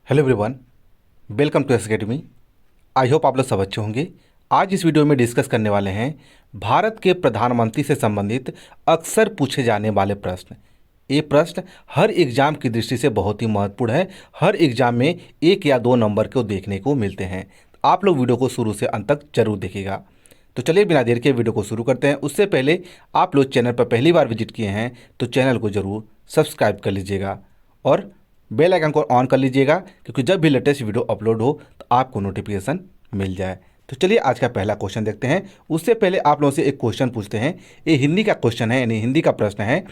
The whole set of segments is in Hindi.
Hello everyone, welcome to S academy. I hope आप लोग सब अच्छे होंगे। आज इस वीडियो में डिस्कस करने वाले हैं भारत के प्रधानमंत्री से संबंधित अक्सर पूछे जाने वाले प्रश्न। ये प्रश्न हर एग्जाम की दृष्टि से बहुत ही महत्वपूर्ण है। हर एग्जाम में 1 या 2 नंबर को देखने को मिलते हैं। आप लोग वीडियो को शुरू से अंत तक जरूर देखिएगा। तो चलिए बिना देर के वीडियो को शुरू करते हैं। उससे पहले आप लोग चैनल पर पहली बार विजिट किए हैं तो चैनल को जरूर सब्सक्राइब कर लीजिएगा और बेल आइकन को ऑन कर लीजिएगा, क्योंकि जब भी लेटेस्ट वीडियो अपलोड हो तो आपको नोटिफिकेशन मिल जाए। तो चलिए आज का पहला क्वेश्चन देखते हैं। उससे पहले आप लोगों से एक क्वेश्चन पूछते हैं। ये हिंदी का क्वेश्चन है, यानी हिंदी का प्रश्न है।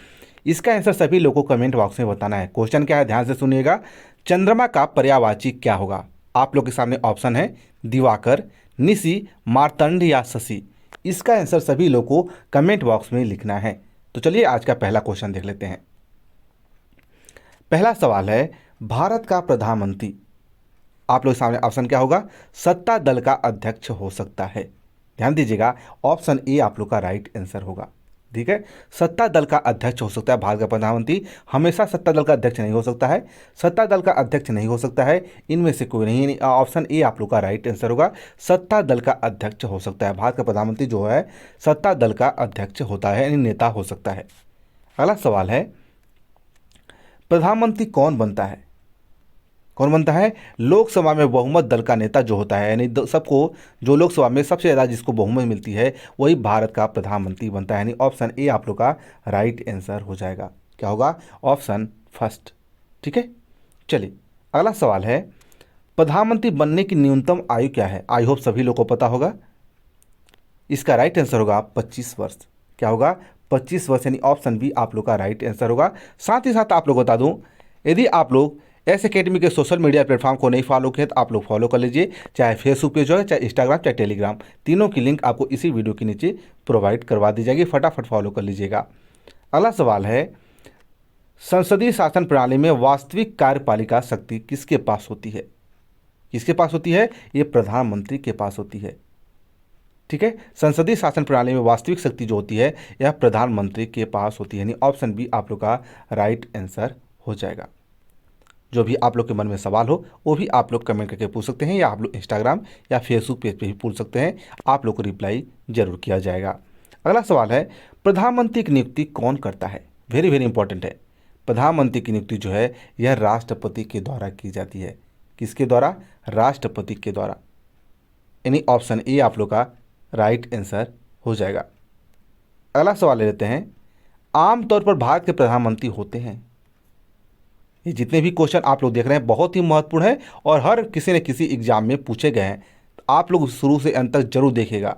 इसका आंसर सभी लोगों को कमेंट बॉक्स में बताना है। क्वेश्चन क्या है, ध्यान से सुनिएगा। चंद्रमा का पर्यायवाची क्या होगा? आप लोग के सामने ऑप्शन है दिवाकर, निशि, मार्तंड या शशि। इसका आंसर सभी लोग को कमेंट बॉक्स में लिखना है। तो चलिए आज का पहला क्वेश्चन देख लेते हैं। पहला सवाल है, भारत का प्रधानमंत्री, आप लोग सामने ऑप्शन क्या होगा? सत्ता दल का अध्यक्ष हो सकता है। ध्यान दीजिएगा, ऑप्शन ए आप लोग का राइट आंसर होगा। ठीक है, सत्ता दल का अध्यक्ष हो सकता है। भारत का प्रधानमंत्री हमेशा सत्ता दल का अध्यक्ष नहीं हो सकता है। सत्ता दल का अध्यक्ष नहीं हो सकता है, इनमें से कोई नहीं। ऑप्शन ए आप लोग का राइट आंसर होगा। सत्ता दल का अध्यक्ष हो सकता है। भारत का प्रधानमंत्री जो है सत्ता दल का अध्यक्ष होता है, यानी नेता हो सकता है। अगला सवाल है, प्रधानमंत्री कौन बनता है? कौन बनता है? लोकसभा में बहुमत दल का नेता जो होता है, यानी सबको जो लोकसभा में सबसे ज़्यादा जिसको बहुमत मिलती है वही भारत का प्रधानमंत्री बनता है। यानी ऑप्शन ए आप लोग का राइट आंसर हो जाएगा। क्या होगा? Option first. ठीक है, चलिए अगला सवाल है, प्रधानमंत्री बनने की न्यूनतम आयु क्या है? आई होप सभी लोग को पता होगा। इसका राइट आंसर होगा 25 वर्ष। क्या होगा? 25 वर्ष, यानी ऑप्शन बी आप लोग का राइट आंसर होगा। साथ ही साथ आप लोग बता दूं, यदि आप लोग एस अकेडमी के सोशल मीडिया प्लेटफॉर्म को नहीं फॉलो किए तो आप लोग फॉलो कर लीजिए। चाहे फेसबुक पेज हो, चाहे इंस्टाग्राम, चाहे टेलीग्राम, तीनों की लिंक आपको इसी वीडियो के नीचे प्रोवाइड करवा दी जाएगी। फटाफट फॉलो कर लीजिएगा। अगला सवाल है, संसदीय शासन प्रणाली में वास्तविक कार्यपालिका शक्ति किसके पास होती है? किसके पास होती है? ये प्रधानमंत्री के पास होती है। ठीक है, संसदीय शासन प्रणाली में वास्तविक शक्ति जो होती है यह प्रधानमंत्री के पास होती है। यानी ऑप्शन बी आप लोग का राइट आंसर हो जाएगा। जो भी आप लोग के मन में सवाल हो वो भी आप लोग कमेंट करके पूछ सकते हैं, या आप लोग इंस्टाग्राम या फेसबुक पेज पे भी पूछ सकते हैं। आप लोग को रिप्लाई जरूर किया जाएगा। अगला सवाल है, प्रधानमंत्री की नियुक्ति कौन करता है? वेरी वेरी इंपॉर्टेंट है। प्रधानमंत्री की नियुक्ति जो है यह राष्ट्रपति के द्वारा की जाती है। किसके द्वारा? राष्ट्रपति के द्वारा। यानी ऑप्शन ए आप लोग का राइट आंसर हो जाएगा। अगला सवाल ले लेते हैं, आमतौर पर भारत के प्रधानमंत्री होते हैं। ये जितने भी क्वेश्चन आप लोग देख रहे हैं बहुत ही महत्वपूर्ण है और हर किसी न किसी एग्जाम में पूछे गए हैं। तो आप लोग शुरू से अंत तक जरूर देखिएगा।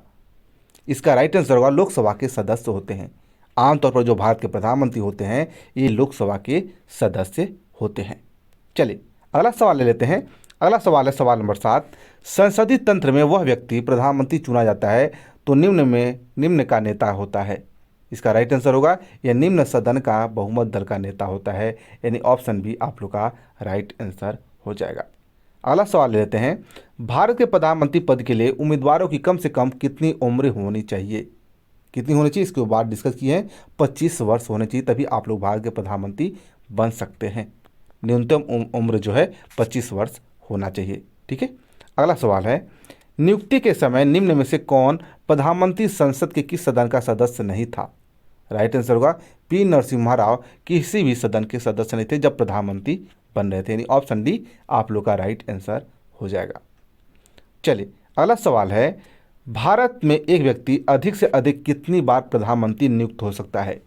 इसका राइट आंसर होगा लोकसभा के सदस्य होते हैं। आमतौर पर जो भारत के प्रधानमंत्री होते हैं ये लोकसभा के सदस्य होते हैं। चलिए अगला सवाल ले लेते हैं। अगला सवाल है सवाल नंबर 7, संसदीय तंत्र में वह व्यक्ति प्रधानमंत्री चुना जाता है तो निम्न का नेता होता है। इसका राइट आंसर होगा यह निम्न सदन का बहुमत दल का नेता होता है। यानी ऑप्शन बी आप लोग का राइट आंसर हो जाएगा। अगला सवाल ले लेते हैं, भारत के प्रधानमंत्री पद के लिए उम्मीदवारों की कम से कम कितनी उम्र होनी चाहिए? कितनी होनी चाहिए इसके बाद डिस्कस किए हैं। 25 वर्ष होने चाहिए, तभी आप लोग भारत के प्रधानमंत्री बन सकते हैं। न्यूनतम उम्र जो है 25 वर्ष होना चाहिए। ठीक है, अगला सवाल है, नियुक्ति के समय निम्न में से कौन प्रधानमंत्री संसद के किस सदन का सदस्य नहीं था? राइट आंसर होगा पी नरसिम्हा राव किसी भी सदन के सदस्य नहीं थे जब प्रधानमंत्री बन रहे थे। यानी ऑप्शन डी आप लोग का राइट आंसर हो जाएगा। चलिए अगला सवाल है, भारत में एक व्यक्ति अधिक से अधिक कितनी बार प्रधानमंत्री नियुक्त हो सकता है?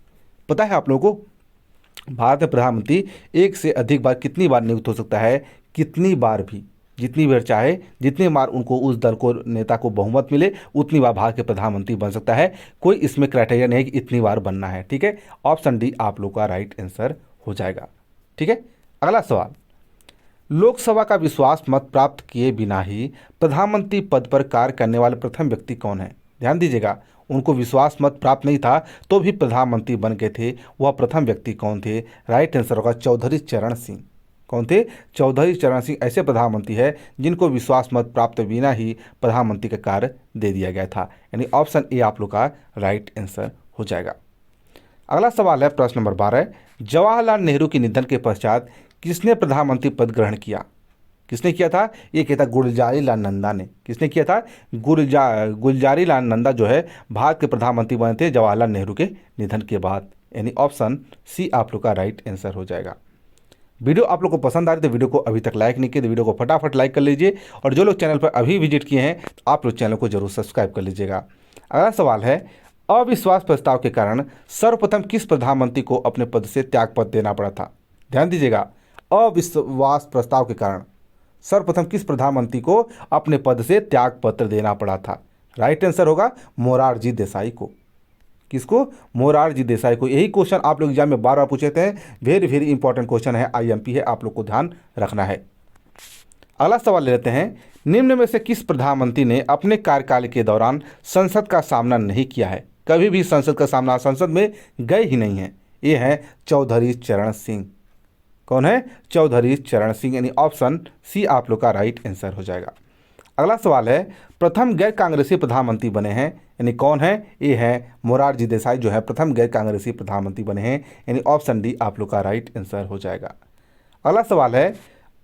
पता है आप लोगों को भारत में प्रधानमंत्री एक से अधिक बार कितनी बार नियुक्त हो सकता है? कितनी बार भी, जितनी बार चाहे, जितनी बार उनको उस दल को नेता को बहुमत मिले उतनी बार भारत के प्रधानमंत्री बन सकता है। कोई इसमें क्राइटेरिया नहीं है कि इतनी बार बनना है। ठीक है, ऑप्शन डी आप लोग का राइट आंसर हो जाएगा। ठीक है, अगला सवाल, लोकसभा का विश्वास मत प्राप्त किए बिना ही प्रधानमंत्री पद पर कार्य करने वाले प्रथम व्यक्ति कौन है? ध्यान दीजिएगा, उनको विश्वास मत प्राप्त नहीं था तो भी प्रधानमंत्री बन गए थे। वह प्रथम व्यक्ति कौन थे? राइट आंसर होगा चौधरी चरण सिंह। कौन थे? चौधरी चरण सिंह ऐसे प्रधानमंत्री है जिनको विश्वास मत प्राप्त बिना ही प्रधानमंत्री का कार्य दे दिया गया था। यानी ऑप्शन ए आप लोग का राइट आंसर हो जाएगा। अगला सवाल है प्रश्न नंबर 12, जवाहरलाल नेहरू के निधन के पश्चात किसने प्रधानमंत्री पद ग्रहण किया? किसने किया था? ये किया था गुलजारी लाल नंदा ने। किसने किया था? गुलजारी लाल नंदा जो है भारत के प्रधानमंत्री बने थे जवाहरलाल नेहरू के निधन के बाद, यानी ऑप्शन सी आप लोग का राइट आंसर हो जाएगा। वीडियो आप लोग को पसंद आ रही तो वीडियो को अभी तक लाइक नहीं किया तो वीडियो को फटाफट लाइक कर लीजिए, और जो लोग चैनल पर अभी विजिट किए हैं तो आप लोग चैनल को जरूर सब्सक्राइब कर लीजिएगा। अगला सवाल है, अविश्वास प्रस्ताव के कारण सर्वप्रथम किस प्रधानमंत्री को अपने पद से त्यागपत्र देना पड़ा था? ध्यान दीजिएगा, अविश्वास प्रस्ताव के कारण सर्वप्रथम किस प्रधानमंत्री को अपने पद से त्यागपत्र देना पड़ा था? राइट आंसर होगा मोरारजी देसाई को। किसको? मोरारजी देसाई को। यही क्वेश्चन आप लोग एग्जाम में बार बार पूछे थे, वेरी वेरी इंपॉर्टेंट क्वेश्चन है, आईएमपी है, आप लोग को ध्यान रखना है। अगला सवाल ले लेते हैं, निम्न में से किस प्रधानमंत्री ने अपने कार्यकाल के दौरान संसद का सामना नहीं किया है? कभी भी संसद का सामना, संसद में गए ही नहीं है। ये है चौधरी चरण सिंह। कौन है? चौधरी चरण सिंह, यानी ऑप्शन सी आप लोग का राइट आंसर हो जाएगा। अगला सवाल है, प्रथम गैर कांग्रेसी प्रधानमंत्री बने हैं, यानी कौन है? ये है मोरारजी देसाई जो है प्रथम गैर कांग्रेसी प्रधानमंत्री बने हैं, यानी ऑप्शन डी आप लोग का राइट आंसर हो जाएगा। अगला सवाल है,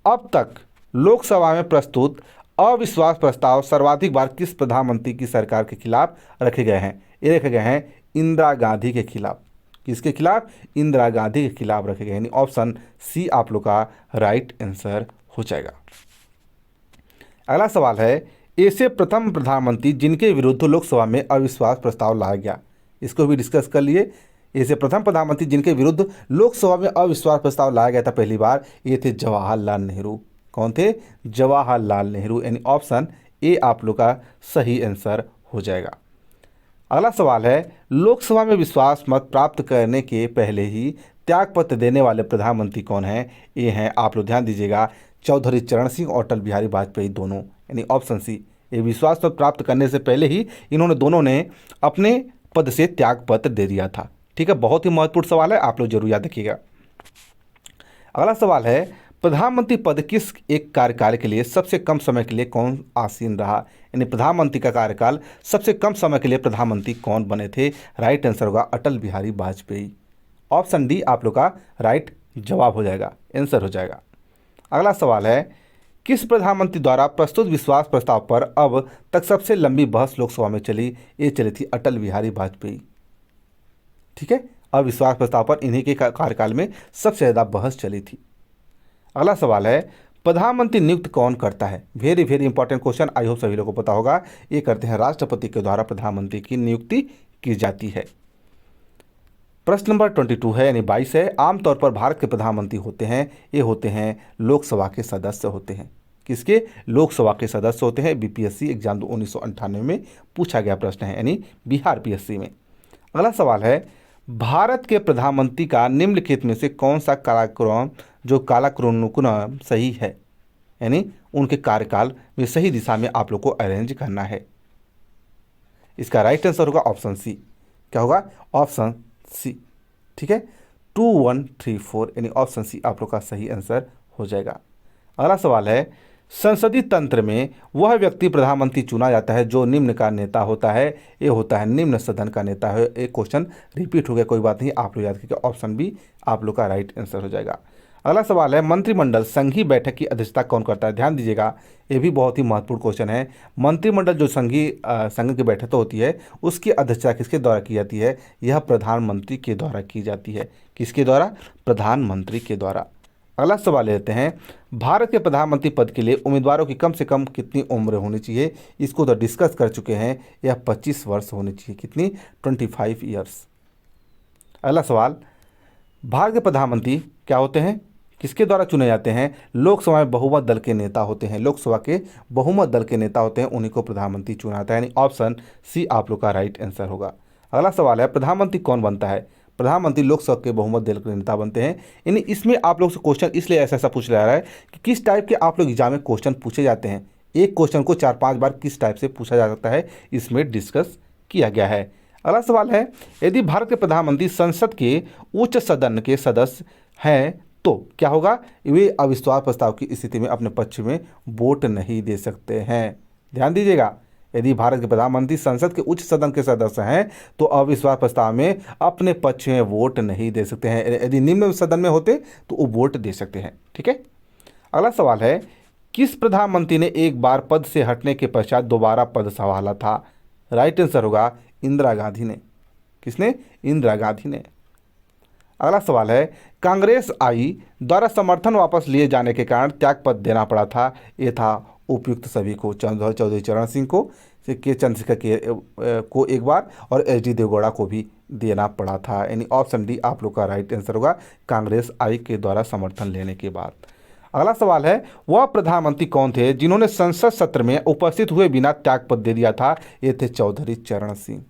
अब तक लोकसभा में प्रस्तुत अविश्वास प्रस्ताव सर्वाधिक बार किस प्रधानमंत्री की सरकार के खिलाफ रखे गए हैं? ये रखे गए हैं इंदिरा गांधी के खिलाफ। किसके खिलाफ? इंदिरा गांधी के खिलाफ रखे गए, यानी ऑप्शन सी आप लोग का राइट आंसर हो जाएगा। अगला सवाल है, ऐसे प्रथम प्रधानमंत्री जिनके विरुद्ध लोकसभा में अविश्वास प्रस्ताव लाया गया, इसको भी डिस्कस कर लिए। ऐसे प्रथम प्रधानमंत्री जिनके विरुद्ध लोकसभा में अविश्वास प्रस्ताव लाया गया था पहली बार, ये थे जवाहरलाल नेहरू। कौन थे? जवाहरलाल नेहरू, यानी ऑप्शन ए आप लोग का सही आंसर हो जाएगा। अगला सवाल है, लोकसभा में विश्वास मत प्राप्त करने के पहले ही त्यागपत्र देने वाले प्रधानमंत्री कौन हैं? ये हैं, आप लोग ध्यान दीजिएगा, चौधरी चरण सिंह और अटल बिहारी वाजपेयी दोनों, यानी ऑप्शन सी। ये विश्वास मत प्राप्त करने से पहले ही इन्होंने दोनों ने अपने पद से त्यागपत्र दे दिया था। ठीक है, बहुत ही महत्वपूर्ण सवाल है, आप लोग जरूर याद रखिएगा। अगला सवाल है, प्रधानमंत्री पद किस एक कार्यकाल के लिए सबसे कम समय के लिए कौन आसीन रहा? यानी प्रधानमंत्री का कार्यकाल सबसे कम समय के लिए प्रधानमंत्री कौन बने थे? राइट आंसर होगा अटल बिहारी वाजपेयी। ऑप्शन डी आप लोग का राइट जवाब हो जाएगा, आंसर हो जाएगा। अगला सवाल है, किस प्रधानमंत्री द्वारा प्रस्तुत विश्वास प्रस्ताव पर अब तक सबसे लंबी बहस लोकसभा में चली? ये चली थी अटल बिहारी वाजपेयी। ठीक है, अविश्वास प्रस्ताव पर इन्हीं के कार्यकाल में सबसे ज़्यादा बहस चली थी। अगला सवाल है, प्रधानमंत्री नियुक्त कौन करता है? Very very important question, I hope सभी लोगों को पता होगा। ये करते हैं राष्ट्रपति के द्वारा प्रधानमंत्री की नियुक्ति की जाती है। प्रश्न नंबर 22 है, यानी 22 है, आमतौर पर भारत के प्रधानमंत्री होते हैं, ये होते हैं लोकसभा के सदस्य होते हैं। किसके? लोकसभा के सदस्य होते हैं। बीपीएससी एग्जाम 1998 में पूछा गया प्रश्न है, यानी बिहार पीएससी में। अगला सवाल है, भारत के प्रधानमंत्री का निम्नलिखित में से कौन सा कालाक्रम सही है? यानी उनके कार्यकाल में सही दिशा में आप लोग को अरेंज करना है। इसका राइट आंसर होगा ऑप्शन सी। क्या होगा? Option C. ठीक है, 2 1 3 4, यानी ऑप्शन सी आप लोग का सही आंसर हो जाएगा। अगला सवाल है, संसदीय तंत्र में वह व्यक्ति प्रधानमंत्री चुना जाता है जो निम्न का नेता होता है। ये होता है निम्न सदन का नेता है। एक क्वेश्चन रिपीट हो गया, कोई बात नहीं, आप लोग याद कीजिए, ऑप्शन बी आप लोग का राइट आंसर हो जाएगा। अगला सवाल है, मंत्रिमंडल संघीय बैठक की अध्यक्षता कौन करता है? ध्यान दीजिएगा, ये भी बहुत ही महत्वपूर्ण क्वेश्चन है। मंत्रिमंडल जो संघ की बैठक तो होती है, उसकी अध्यक्षता किसके द्वारा की जाती है? यह प्रधानमंत्री के द्वारा की जाती है। किसके द्वारा? प्रधानमंत्री के द्वारा। अगला सवाल लेते हैं, भारत के प्रधानमंत्री पद के लिए उम्मीदवारों की कम से कम कितनी उम्र होनी चाहिए? इसको तो डिस्कस कर चुके हैं, यह 25 वर्ष होनी चाहिए। कितनी? 25 ईयर्स। अगला सवाल, भारत के प्रधानमंत्री क्या होते हैं? किसके द्वारा चुने जाते हैं? लोकसभा में बहुमत दल के नेता होते हैं। लोकसभा के बहुमत दल के नेता होते हैं, उन्हीं को प्रधानमंत्री चुना जाता है, यानी ऑप्शन सी आप लोग का राइट आंसर होगा। अगला सवाल है, प्रधानमंत्री कौन बनता है? प्रधानमंत्री लोकसभा के बहुमत दल के नेता बनते हैं। यानी इसमें आप लोग से क्वेश्चन इसलिए ऐसा पूछ जा रहा है कि किस टाइप के आप लोग एग्जाम में क्वेश्चन पूछे जाते हैं। एक क्वेश्चन को 4-5 बार किस टाइप से पूछा जा सकता है, इसमें डिस्कस किया गया है। अगला सवाल है, यदि भारत के प्रधानमंत्री संसद के उच्च सदन के सदस्य हैं तो क्या होगा? वे अविश्वास प्रस्ताव की स्थिति में अपने पक्ष में वोट नहीं दे सकते हैं। ध्यान दीजिएगा, यदि भारत के प्रधानमंत्री संसद के उच्च सदन के सदस्य हैं तो अविश्वास प्रस्ताव में अपने पक्ष में वोट नहीं दे सकते हैं। यदि निम्न सदन में होते तो वो वोट दे सकते हैं। ठीक है, अगला सवाल है, किस प्रधानमंत्री ने एक बार पद से हटने के पश्चात दोबारा पद संभाला था? राइट आंसर होगा इंदिरा गांधी ने। किसने? इंदिरा गांधी ने। अगला सवाल है, कांग्रेस आई द्वारा समर्थन वापस लिए जाने के कारण त्यागपत्र देना पड़ा था। ये था उपयुक्त सभी को, चौधरी चरण सिंह को, के चंद्रशेखर को एक बार, और एच डी देवगौड़ा को भी देना पड़ा था। यानी ऑप्शन डी आप लोग का राइट आंसर होगा, कांग्रेस आई के द्वारा समर्थन लेने के बाद। अगला सवाल है, वह प्रधानमंत्री कौन थे जिन्होंने संसद सत्र में उपस्थित हुए बिना त्यागपत्र दे दिया था? ये थे चौधरी चरण सिंह।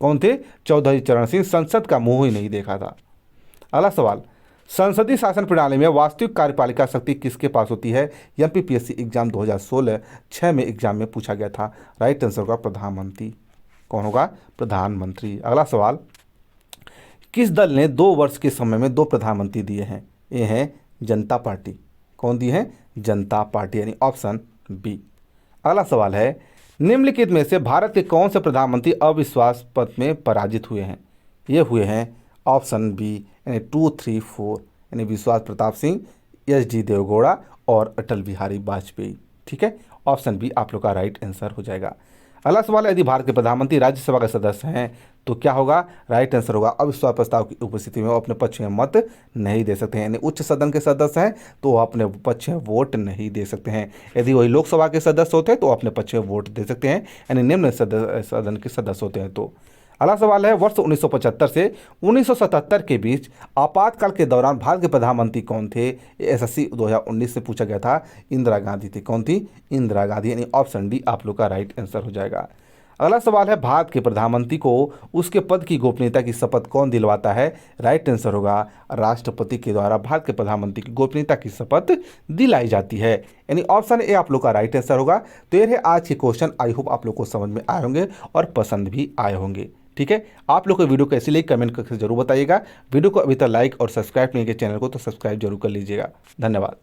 कौन थे? चौधरी चरण सिंह। संसद का मुंह ही नहीं देखा था। अगला सवाल, संसदीय शासन प्रणाली में वास्तविक कार्यपालिका शक्ति किसके पास होती है? एमपीपीएससी एग्जाम 2016-6 में एग्जाम में पूछा गया था। राइट आंसर होगा प्रधानमंत्री। कौन होगा? प्रधानमंत्री। अगला सवाल, किस दल ने 2 वर्ष के समय में 2 प्रधानमंत्री दिए हैं? ये हैं जनता पार्टी। कौन दिए हैं? जनता पार्टी, यानी ऑप्शन बी। अगला सवाल है, निम्नलिखित में से भारत के कौन से प्रधानमंत्री अविश्वास मत में पराजित हुए हैं? ये हुए हैं ऑप्शन बी, यानी 2, 3, 4, यानी विश्वास प्रताप सिंह, एच डी देवगौड़ा और अटल बिहारी वाजपेयी। ठीक है, ऑप्शन बी आप लोग का राइट आंसर हो जाएगा। अगला सवाल है, यदि भारत के प्रधानमंत्री राज्यसभा के सदस्य हैं तो क्या होगा? राइट आंसर होगा, अविश्वास प्रस्ताव की उपस्थिति में वो अपने पक्ष में मत नहीं दे सकते हैं। यानी उच्च सदन के सदस्य हैं तो वो अपने पक्ष में वोट नहीं दे सकते हैं। यदि वही लोकसभा के सदस्य होते हैं तो अपने पक्ष में वोट दे सकते हैं, यानी निम्न सदन के सदस्य होते हैं तो। अगला सवाल है, वर्ष 1975 से 1977 के बीच आपातकाल के दौरान भारत के प्रधानमंत्री कौन थे? एसएससी 2019 से पूछा गया था। इंदिरा गांधी थी। कौन थी? इंदिरा गांधी, यानी ऑप्शन डी आप लोग का राइट आंसर हो जाएगा। अगला सवाल है, भारत के प्रधानमंत्री को उसके पद की गोपनीयता की शपथ कौन दिलवाता है? राइट आंसर होगा राष्ट्रपति के द्वारा भारत के प्रधानमंत्री की गोपनीयता की शपथ दिलाई जाती है, यानी ऑप्शन ए आप लोग का राइट आंसर होगा। तो ये है आज के क्वेश्चन। आई होप आप लोग को समझ में आए होंगे और पसंद भी आए होंगे। ठीक है, आप लोग को वीडियो कैसी लगी कमेंट करके जरूर बताइएगा। वीडियो को अभी तक लाइक और सब्सक्राइब नहीं किया चैनल को तो सब्सक्राइब जरूर कर लीजिएगा। धन्यवाद।